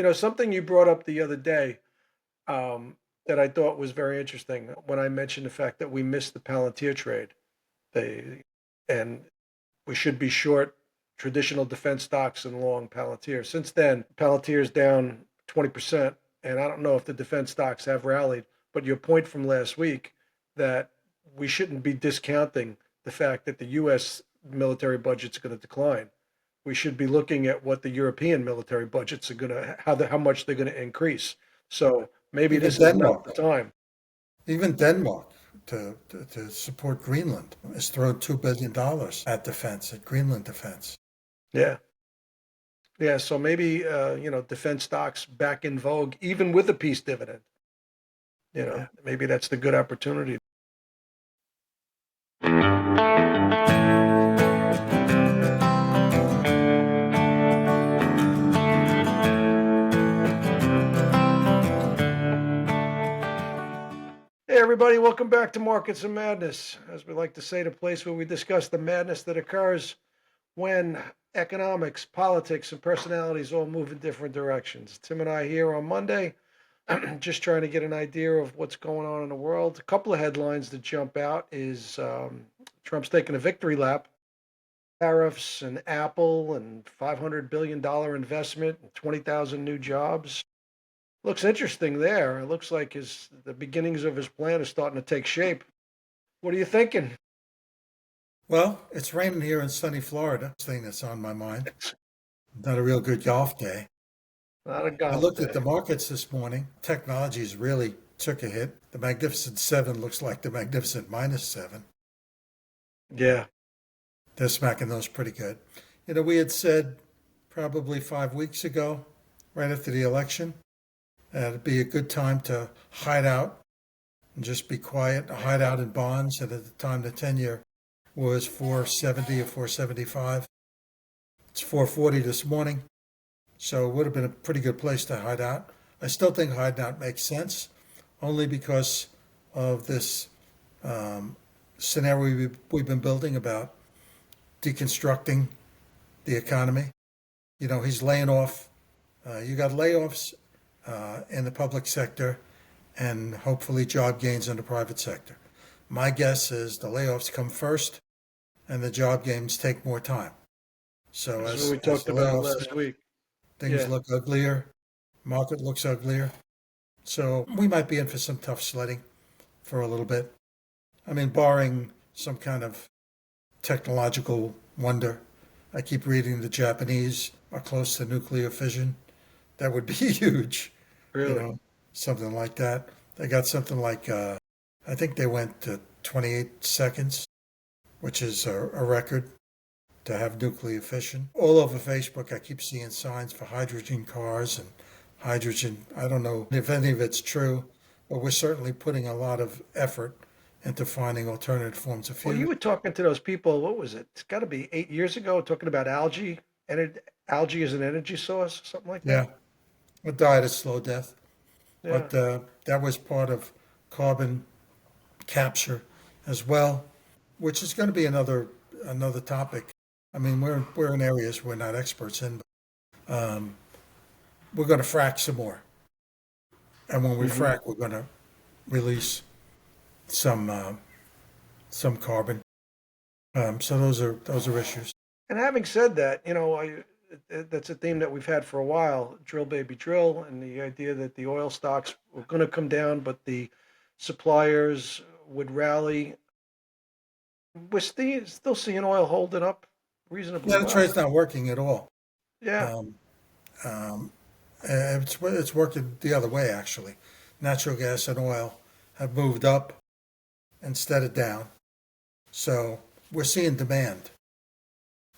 Something you brought up the other day that I thought was very interesting when I mentioned the fact that we missed the Palantir trade. They and we should be short traditional defense stocks and long Palantir. Since then, Palantir is down 20%, and I don't know if the defense stocks have rallied. But your point from last week that we shouldn't be discounting the fact that the U.S. military budget's going to decline. We should be looking at what the European military budgets are going to how much they're going to increase. So maybe Even this is not the Denmark, time. even Denmark to support Greenland has thrown $2 billion at defense, at Greenland defense. Yeah. Yeah, so maybe defense stocks back in vogue, even with a peace dividend. Yeah. Maybe that's the good opportunity. Hey, everybody, welcome back to Markets and Madness. As we like to say, the place where we discuss the madness that occurs when economics, politics, and personalities all move in different directions. Tim and I here on Monday, just trying to get an idea of what's going on in the world. A couple of headlines that jump out is Trump's taking a victory lap, tariffs and Apple and $500 billion investment and 20,000 new jobs. Looks interesting there. It looks like the beginnings of his plan is starting to take shape. What are you thinking? Well, it's raining here in sunny Florida. Thing that's on my mind. Not a real good golf day. Not a I golf looked at day. the markets this morning. Technologies really took a hit. The Magnificent Seven looks like the Magnificent -7. Yeah. They're smacking those pretty good. We had said probably 5 weeks ago, right after the election, it'd be a good time to hide out and just be quiet, hide out in bonds. And at the time, the 10-year was 470 or 475. It's 440 this morning. So it would have been a pretty good place to hide out. I still think hiding out makes sense, only because of this scenario we've been building about deconstructing the economy. He's laying off. You got layoffs in the public sector and hopefully job gains in the private sector. My guess is the layoffs come first and the job gains take more time. So This is what we as talked the about layoffs last week. things Yeah. look uglier, market looks uglier. So we might be in for some tough sledding for a little bit. I mean, barring some kind of technological wonder. I keep reading the Japanese are close to nuclear fission. That would be huge, you Really? know, something like that. They got something like, I think they went to 28 seconds, which is a record to have nuclear fission. All over Facebook, I keep seeing signs for hydrogen cars and hydrogen. I don't know if any of it's true, but we're certainly putting a lot of effort into finding alternative forms of Well, fuel. you were talking to those people, what was it? It's got to be 8 years ago, talking about algae, and algae as an energy source, something like that. Yeah, it died a slow death, Yeah. but that was part of carbon capture as well, which is going to be another topic. I mean, we're in areas we're not experts in, but we're going to frack some more, and when we Hmm. frack, we're going to release some some carbon. So those are issues. And having said that, that's a theme that we've had for a while, drill baby drill, and the idea that the oil stocks were going to come down, but the suppliers would rally. We're still seeing oil holding up reasonably Yeah, the well. trade's not working at all. Yeah. Um, um, it's working the other way actually. Natural gas and oil have moved up instead of down. So we're seeing demand.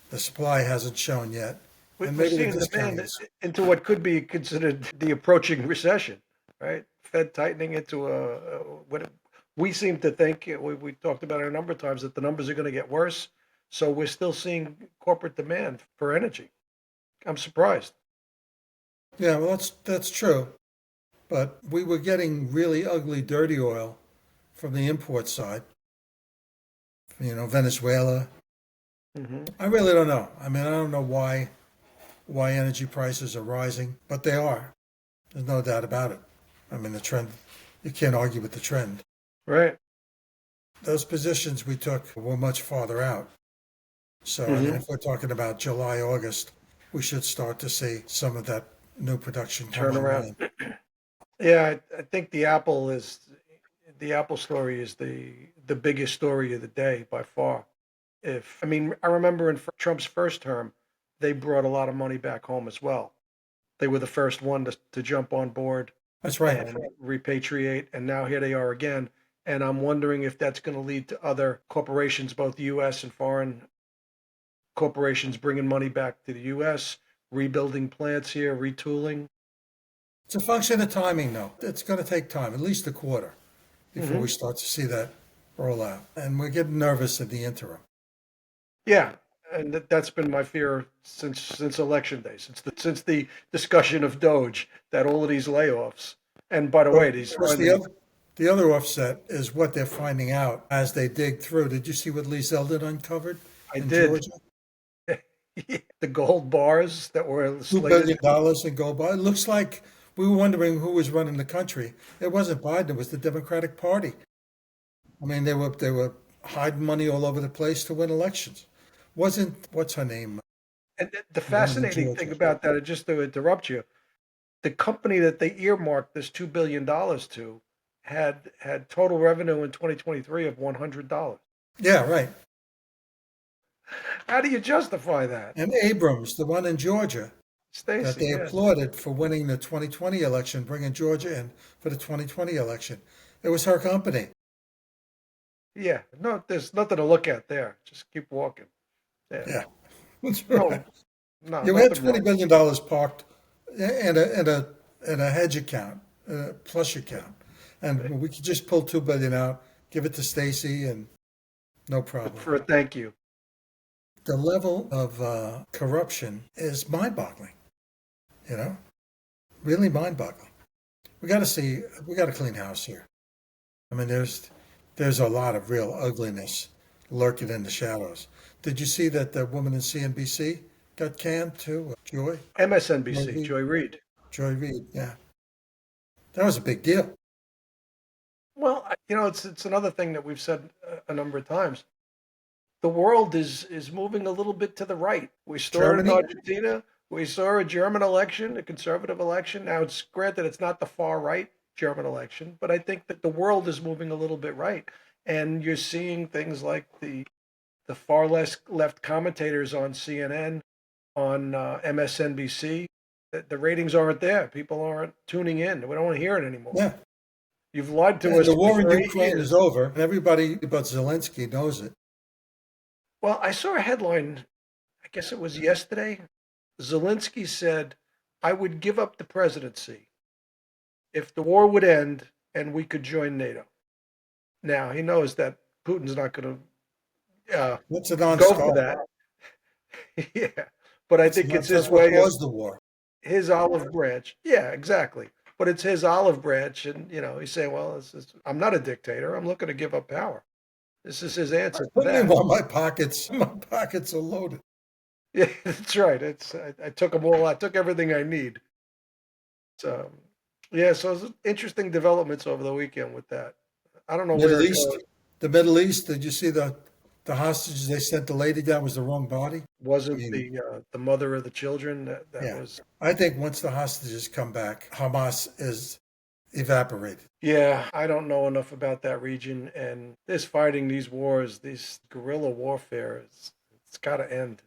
The supply hasn't shown yet, We're and we're maybe the seeing discounting demand is. into what could be considered the approaching recession, right? Fed tightening into what we seem to think, we talked about it a number of times, that the numbers are going to get worse. So we're still seeing corporate demand for energy. I'm surprised. Yeah, well, that's true. But we were getting really ugly, dirty oil from the import side. Venezuela. Hmm. I really don't know. I mean, I don't know why why energy prices are rising, but they are. There's no doubt about it. I mean, the trend, you can't argue with the trend. Right. Those positions we took were much farther out. So, I mean, Hmm. if we're talking about July, August, we should start to see some of that new production come Turn around. online. Yeah, I think the Apple story is the biggest story of the day by far. If I mean, I remember in Trump's first term, they brought a lot of money back home as well. They were the first one to jump on board That's right. and repatriate, and now here they are again. And I'm wondering if that's going to lead to other corporations, both U.S. and foreign corporations, bringing money back to the U.S., rebuilding plants here, retooling. It's a function of timing, though. It's going to take time, at least a quarter, before we Hmm. start to see that roll out. And we're getting nervous in the interim. Yeah, and that's been my fear since election day, since the discussion of Doge, that all of these layoffs. And by the But way, of these course, finally, the other offset is what they're finding out as they dig through. Did you see what Lee Zeldin uncovered I in did Georgia? the gold bars that were $2 slated. billion in gold bar. It looks like we were wondering who was running the country. It wasn't Biden, it was the Democratic Party. I mean, they were hiding money all over the place to win elections. Wasn't what's her name? And the The woman in fascinating thing Georgia. about that, just to interrupt you, the company that they earmarked this $2 billion to had total revenue in 2023 of $100. Yeah, right. How do you justify that, And Abrams, the one in Georgia, that Stacy? they Yeah, applauded for winning the 2020 election, bringing Georgia in for the 2020 election. It was her company. yeah. No, there's nothing to look at there. Just keep walking. Yeah. Yeah, that's right. No, no, You had nothing $20 wrong. billion parked in a hedge account, a plush account, and we could just pull 2 billion out, give it to Stacy, and no problem. For a thank you. The level of corruption is mind-boggling. You know, really mind-boggling. We got to clean house here. I mean, there's a lot of real ugliness lurking in the shadows. Did you see that the woman in CNBC got canned too? Joy MSNBC, Reid. Joy Reid. Joy Reid. Yeah, that was a big deal. Well, it's another thing that we've said a number of times. The world is moving a little bit to the right. We saw it in Germany. Argentina. We saw a German election, a conservative election. Now, it's granted it's not the far right German election, but I think that the world is moving a little bit right, and you're seeing things like the far left commentators on CNN, on MSNBC. The ratings aren't there. People aren't tuning in. We don't want to hear it anymore. Yeah, You've lied to and us the war in for eight Ukraine is years. over, and everybody but Zelensky knows it. Well, I saw a headline, I guess it was yesterday. Zelensky said, I would give up the presidency if the war would end and we could join NATO. Now, he knows that Putin's not going to That's a go for non-starter. that. Yeah. But I think it's his That's what way of caused the war. his olive branch. Yeah, exactly. But it's his olive branch. And, he's saying, well, I'm not a dictator. I'm looking to give up power. This is his answer to Put me that. while my pockets are loaded. Yeah, that's right. I took them all. I took everything I need. So, yeah, so it's interesting developments over the weekend with that. I don't know where Middle it East, goes. the Middle East. Did you see the hostages they sent the lady down was the wrong body? I Wasn't mean, the mother of the children that yeah. was. I think once the hostages come back, Hamas is evaporated. Yeah, I don't know enough about that region, and this fighting, these wars, these guerrilla warfare, it's got to end.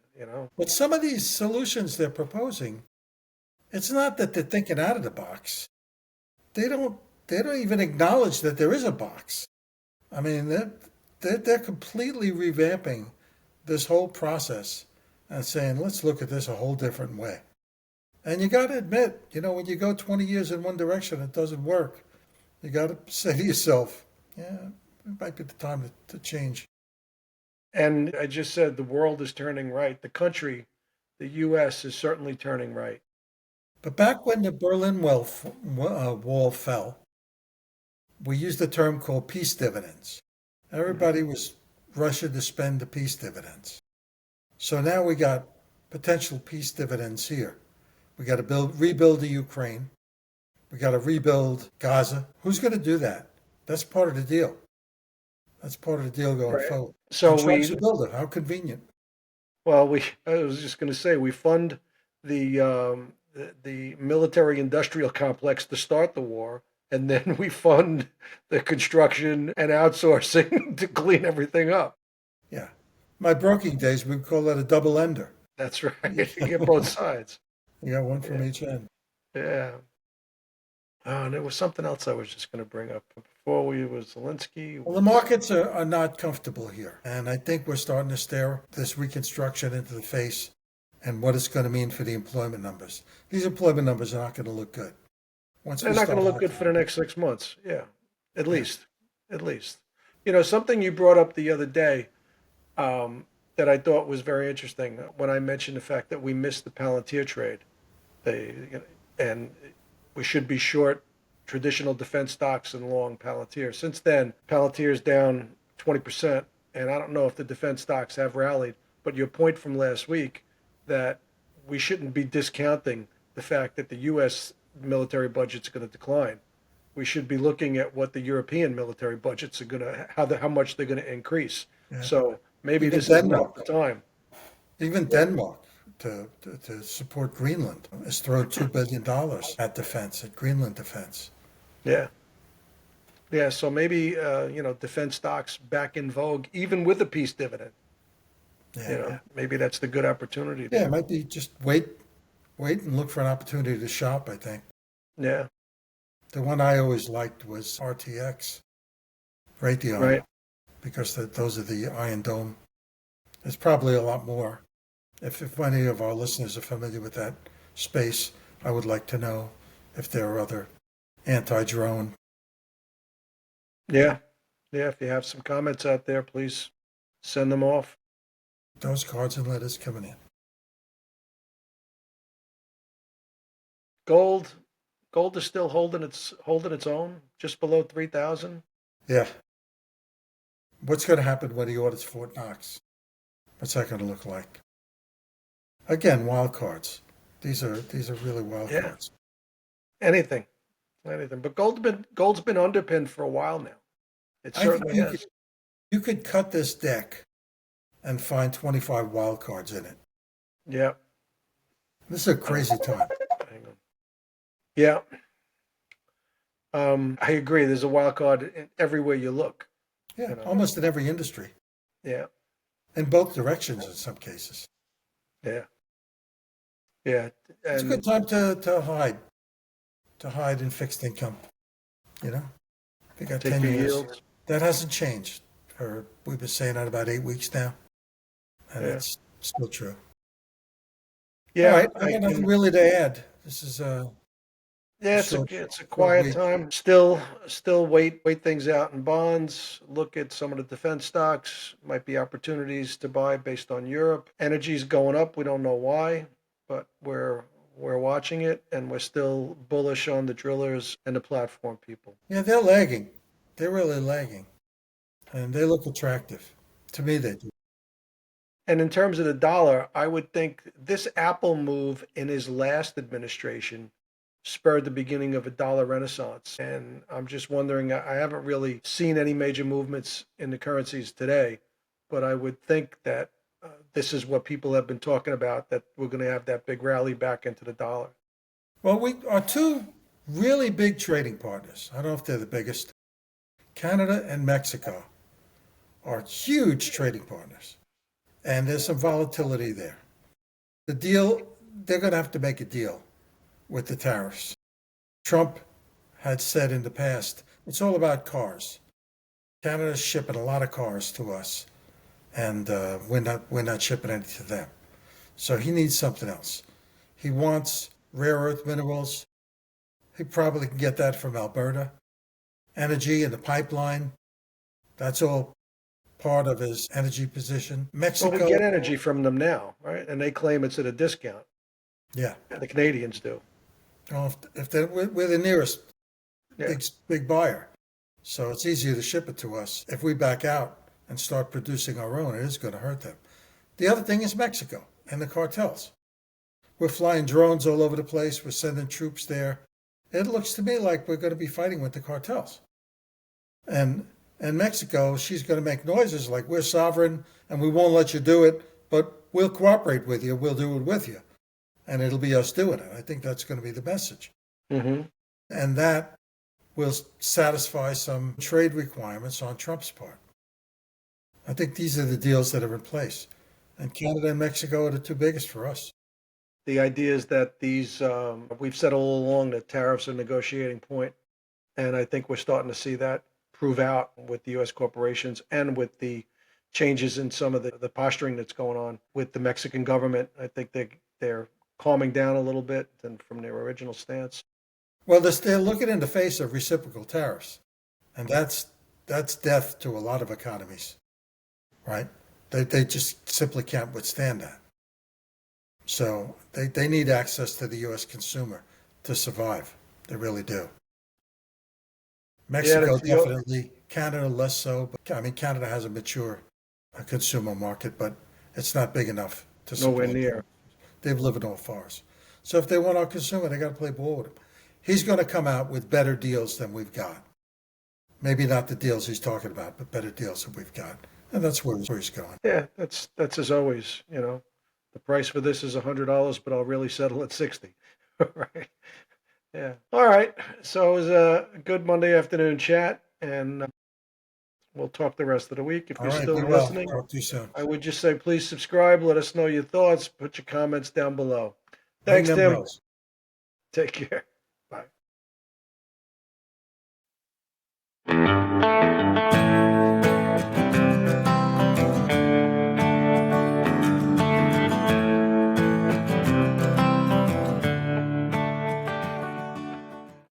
But some of these solutions they're proposing, it's not that they're thinking out of the box. They don't. They don't even acknowledge that there is a box. I mean, they're completely revamping this whole process and saying, let's look at this a whole different way. And you got to admit, when you go 20 years in one direction, it doesn't work. You got to say to yourself, yeah, it might be the time to change. And I just said the world is turning right. The country, the U.S., is certainly turning right. But back when the Wall fell, we used a term called peace dividends. Mhm. Everybody was rushing to spend the peace dividends. So now we got potential peace dividends here. We got to rebuild the Ukraine. We got to rebuild Gaza. Who's going to do that? That's part of the deal. That's part of the deal going Right. forward. So And Trump's we, a builder. How convenient. well, I was just going to say, we fund the military industrial complex to start the war, and then we fund the construction and outsourcing to clean everything up. Yeah. My broking days, we call that a double ender. That's right. You You get both sides. got one from Yeah. each end. Yeah. Oh, and there was something else I was just going to bring up before we was Zelensky. Well, the markets are not comfortable here. And I think we're starting to stare this reconstruction into the face and what it's going to mean for the employment numbers. These employment numbers are not going to look good. Once They're we not going start to look good looking for the at it. next 6 months. Yeah, at Yeah. least, at least. You know, something you brought up the other day that I thought was very interesting when I mentioned the fact that we missed the Palantir trade. And we should be short traditional defense stocks and long Palantir. Since then, Palantir is down 20%, and I don't know if the defense stocks have rallied. But your point from last week that we shouldn't be discounting the fact that the U.S. military budget's going to decline. We should be looking at what the European military budgets are going to, how much they're going to increase. Yeah. So maybe Even this is not Denmark, the time. even Denmark to support Greenland has thrown $2 billion at defense, at Greenland defense. Yeah. Yeah. So maybe, defense stocks back in vogue, even with the peace dividend. Yeah. Maybe that's the good opportunity Yeah, there. it might be just wait and look for an opportunity to shop, I think. Yeah. The one I always liked was RTX, Raytheon, Right. because those are the Iron Dome. There's probably a lot more. If any of our listeners are familiar with that space, I would like to know if there are other anti-drone. Yeah. Yeah. If you have some comments out there, please send them off. Those cards and letters coming in. Gold. Gold is still holding its own, just below 3,000. Yeah. What's going to happen when he orders Fort Knox? What's that going to look like? Again, wild cards. These are really wild Yeah. cards. Anything. But gold's been underpinned for a while now. It I think certainly has. you could cut this deck and find 25 wild cards in it. Yeah. This is a crazy time. Hang on. Yeah. I agree. There's a wild card everywhere you look. Yeah, almost in every industry, Yeah. in both directions in some cases. Yeah. Yeah. It's a good time to hide in fixed income. You know, they got Take 10 your years. yields. That hasn't changed. We've been saying that about 8 weeks now, and Yeah. it's still true. Yeah. All right, I got nothing really to add. This is Yeah, short, it's a short quiet week. time. Still wait things out in bonds. Look at some of the defense stocks. Might be opportunities to buy based on Europe. Energy's going up. We don't know why, but we're watching it, and we're still bullish on the drillers and the platform people. Yeah, they're lagging. They're really lagging, and they look attractive to me. They do. And in terms of the dollar, I would think this Apple move in his last administration spurred the beginning of a dollar renaissance. And I'm just wondering, I haven't really seen any major movements in the currencies today, but I would think that this is what people have been talking about, that we're going to have that big rally back into the dollar. Well, we are two really big trading partners. I don't know if they're the biggest. Canada and Mexico are huge trading partners, and there's some volatility there. The deal, they're going to have to make a deal with the tariffs. Trump had said in the past, it's all about cars. Canada's shipping a lot of cars to us, and we're not shipping any to them. So he needs something else. He wants rare earth minerals. He probably can get that from Alberta. Energy in the pipeline, that's all part of his energy position. Well, Mexico, we get energy from them now, right? And they claim it's at a discount. yeah. The Canadians do. Well, we're the nearest Yeah. big buyer, so it's easier to ship it to us. If we back out and start producing our own, it is going to hurt them. The other thing is Mexico. and the cartels. We're flying drones all over the place. We're sending troops there. It looks to me like we're going to be fighting with the cartels. And Mexico, she's going to make noises like we're sovereign and we won't let you do it, but we'll cooperate with you. We'll do it with you. And it'll be us doing it. I think that's going to be the message. Mm-hmm. And that will satisfy some trade requirements on Trump's part. I think these are the deals that are in place. And Canada and Mexico are the two biggest for us. The idea is that these, we've said all along that tariffs are a negotiating point, and I think we're starting to see that prove out with the U.S. corporations and with the changes in some of the posturing that's going on with the Mexican government. I think they're calming down a little bit than from their original stance. Well, they're looking in the face of reciprocal tariffs, and that's death to a lot of economies, right? They just simply can't withstand that. So they need access to the U.S. consumer to survive. They really do. Mexico definitely, Canada less so. But I mean, Canada has a mature consumer market, but it's not big enough to support Nowhere them. near. They've lived all farce. So if they want our consumer, they got to play ball with him. He's going to come out with better deals than we've got. Maybe not the deals he's talking about, but better deals than we've got. And that's where he's going. Yeah, that's as always. The price for this is $100, but I'll really settle at 60. Right? Yeah. All right. So it was a good Monday afternoon chat, and we'll talk the rest of the week. If All you're right, still be well. listening, Talk to you soon. I would just say please subscribe. Let us know your thoughts. Put your comments down below. Ring Thanks, them Tim. bells. Take care.